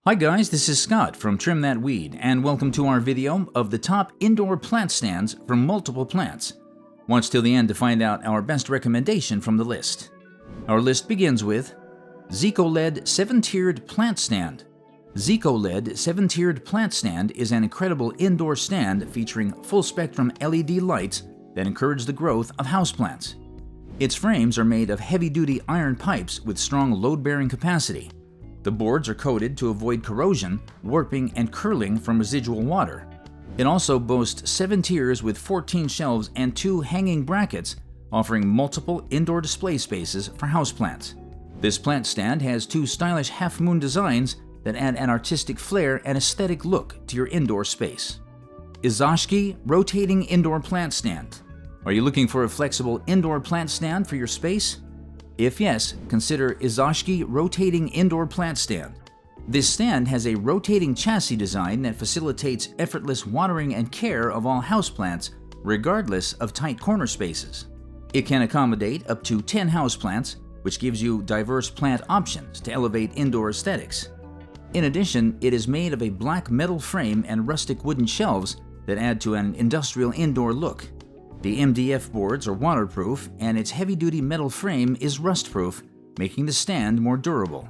Hi guys, this is Scott from Trim That Weed, and welcome to our video of the top indoor plant stands for multiple plants. Watch till the end to find out our best recommendation from the list. Our list begins with Zekoled 7-tiered plant stand. Zekoled 7-tiered plant stand is an incredible indoor stand featuring full-spectrum LED lights that encourage the growth of houseplants. Its frames are made of heavy-duty iron pipes with strong load-bearing capacity. The boards are coated to avoid corrosion, warping, and curling from residual water. It also boasts 7 tiers with 14 shelves and 2 hanging brackets, offering multiple indoor display spaces for houseplants. This plant stand has 2 stylish half-moon designs that add an artistic flair and aesthetic look to your indoor space. Yzosvki rotating indoor plant stand. Are you looking for a flexible indoor plant stand for your space? If yes, consider Yzosvki rotating indoor plant stand. This stand has a rotating chassis design that facilitates effortless watering and care of all houseplants, regardless of tight corner spaces. It can accommodate up to 10 houseplants, which gives you diverse plant options to elevate indoor aesthetics. In addition, it is made of a black metal frame and rustic wooden shelves that add to an industrial indoor look. The MDF boards are waterproof, and its heavy-duty metal frame is rust-proof, making the stand more durable.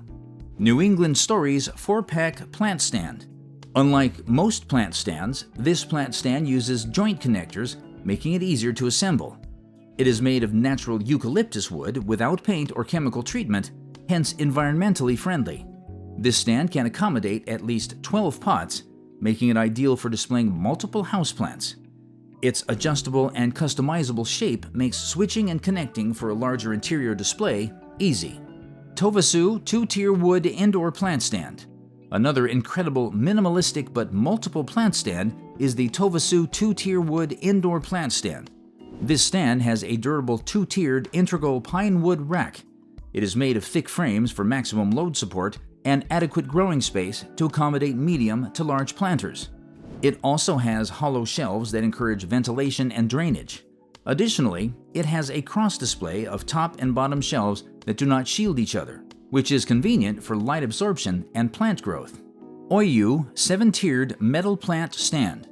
New England Stories 4-pack plant stand. Unlike most plant stands, this plant stand uses joint connectors, making it easier to assemble. It is made of natural eucalyptus wood without paint or chemical treatment, hence environmentally friendly. This stand can accommodate at least 12 pots, making it ideal for displaying multiple houseplants. Its adjustable and customizable shape makes switching and connecting for a larger interior display easy. Tovacu 2-tier wood indoor plant stand. Another incredible minimalistic but multiple plant stand is the Tovacu 2-tier wood indoor plant stand. This stand has a durable 2-tiered integral pine wood rack. It is made of thick frames for maximum load support and adequate growing space to accommodate medium to large planters. It also has hollow shelves that encourage ventilation and drainage. Additionally, it has a cross display of top and bottom shelves that do not shield each other, which is convenient for light absorption and plant growth. Oiyue 7-tiered metal plant stand.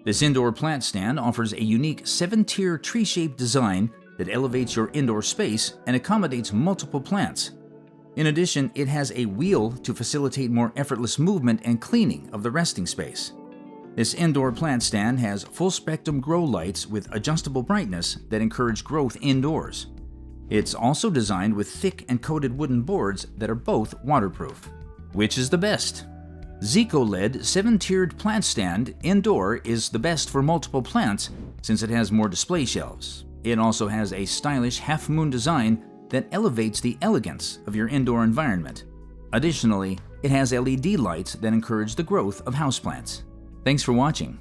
This indoor plant stand offers a unique 7-tier tree-shaped design that elevates your indoor space and accommodates multiple plants. In addition, it has a wheel to facilitate more effortless movement and cleaning of the resting space. This indoor plant stand has full-spectrum grow lights with adjustable brightness that encourage growth indoors. It's also designed with thick and coated wooden boards that are both waterproof. Which is the best? Zekoled 7-tiered plant stand indoor is the best for multiple plants since it has more display shelves. It also has a stylish half-moon design that elevates the elegance of your indoor environment. Additionally, it has LED lights that encourage the growth of houseplants. Thanks for watching.